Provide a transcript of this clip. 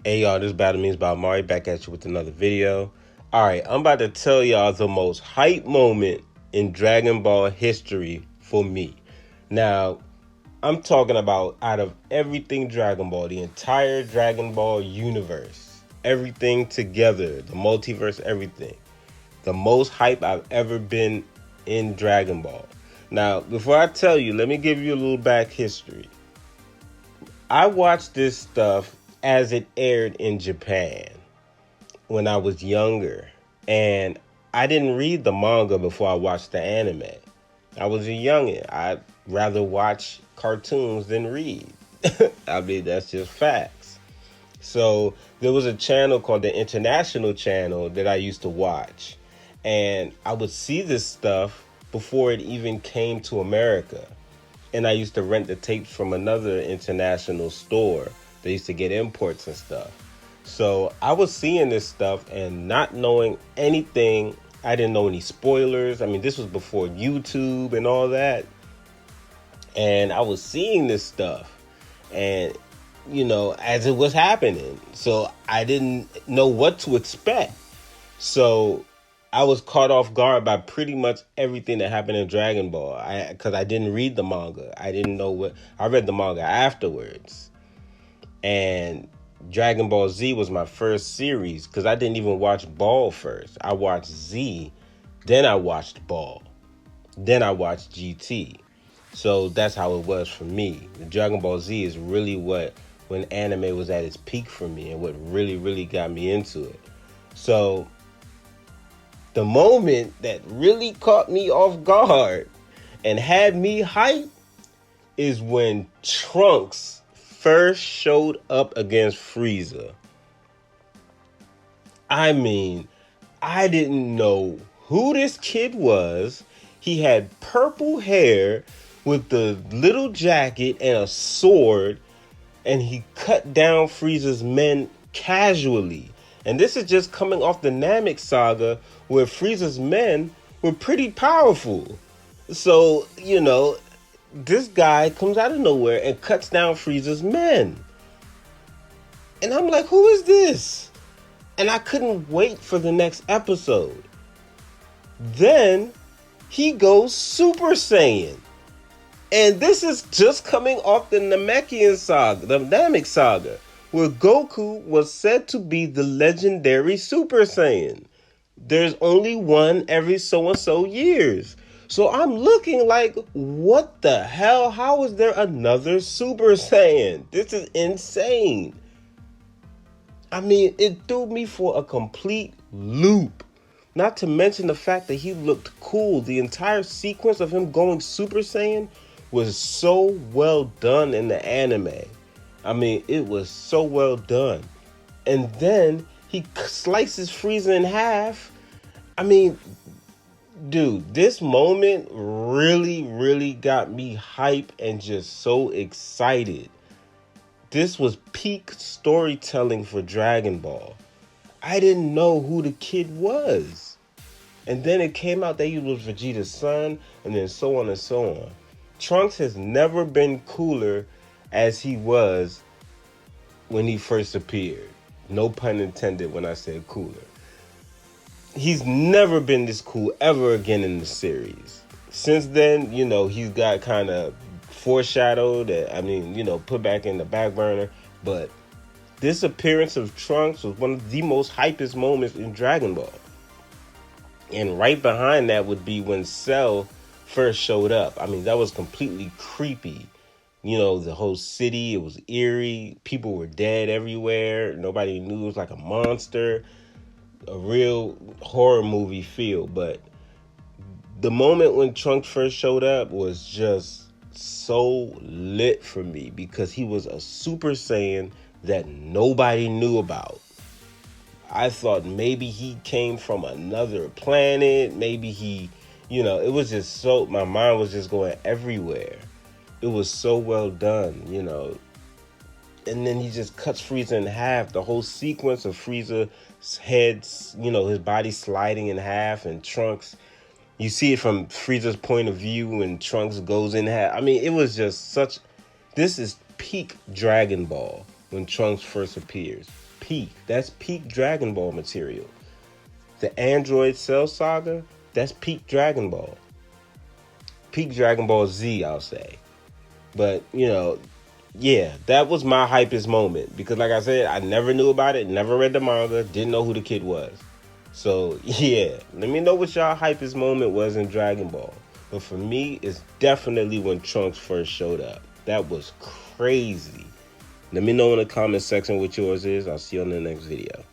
Hey y'all, this Battle Means by Omari back at you with another video. Alright, I'm about to tell y'all the most hype moment in Dragon Ball history for me. Now, I'm talking about out of everything Dragon Ball, the entire Dragon Ball universe, everything together, the multiverse, everything. The most hype I've ever been in Dragon Ball. Now, before I tell you, let me give you a little back history. I watched this stuff as it aired in Japan when I was younger. And I didn't read the manga before I watched the anime. I was a youngin'. I'd rather watch cartoons than read. I mean, that's just facts. So there was a channel called the International Channel that I used to watch. And I would see this stuff before it even came to America. And I used to rent the tapes from another international store. They used to get imports and stuff. So I was seeing this stuff and not knowing anything. I didn't know any spoilers. I mean, this was before YouTube and all that. And I was seeing this stuff. And, as it was happening. So I didn't know what to expect. So I was caught off guard by pretty much everything that happened in Dragon Ball. Because I didn't read the manga. I didn't know what. I read the manga afterwards. And Dragon Ball Z was my first series because I didn't even watch Ball first. I watched Z, then I watched Ball, then I watched GT. So that's how it was for me. The Dragon Ball Z is really when anime was at its peak for me and what really, really got me into it. So the moment that really caught me off guard and had me hyped is when Trunks first showed up against Frieza. I mean, I didn't know who this kid was. He had purple hair with the little jacket and a sword, and he cut down Frieza's men casually. And this is just coming off the Namek saga where Frieza's men were pretty powerful. So, this guy comes out of nowhere and cuts down Frieza's men. And I'm like, who is this? And I couldn't wait for the next episode. Then he goes Super Saiyan. And this is just coming off the Namekian saga, the Namek saga, where Goku was said to be the legendary Super Saiyan. There's only one every so-and-so years. So I'm looking like, what the hell? How is there another Super Saiyan? This is insane. I mean, it threw me for a complete loop. Not to mention the fact that he looked cool. The entire sequence of him going Super Saiyan was so well done in the anime. I mean, it was so well done. And then he slices Frieza in half. I mean, dude, this moment really, really got me hype and just so excited. This was peak storytelling for Dragon Ball. I didn't know who the kid was. And then it came out that he was Vegeta's son, and then so on and so on. Trunks has never been cooler as he was when he first appeared. No pun intended when I said cooler. He's never been this cool ever again in the series. Since then, he's got kind of foreshadowed, put back in the back burner. But this appearance of Trunks was one of the most hypest moments in Dragon Ball. And right behind that would be when Cell first showed up. I mean, that was completely creepy. The whole city, it was eerie. People were dead everywhere. Nobody knew it was like a monster. A real horror movie feel. But the moment when Trunks first showed up was just so lit for me because he was a Super Saiyan that nobody knew about. I thought maybe he came from another planet. Maybe it was just so, my mind was just going everywhere. It was so well done, And then he just cuts Frieza in half. The whole sequence of Frieza's head, his body sliding in half, and Trunks, you see it from Frieza's point of view when Trunks goes in half. I mean, it was just this is peak Dragon Ball. when Trunks first appears. Peak. That's peak Dragon Ball material. The Android Cell Saga, that's peak Dragon Ball. Peak Dragon Ball Z, I'll say. But, yeah, that was my hypest moment. Because like I said, I never knew about it, never read the manga, didn't know who the kid was. So, yeah, let me know what y'all hypest moment was in Dragon Ball. But for me, it's definitely when Trunks first showed up. That was crazy. Let me know in the comment section what yours is. I'll see you on the next video.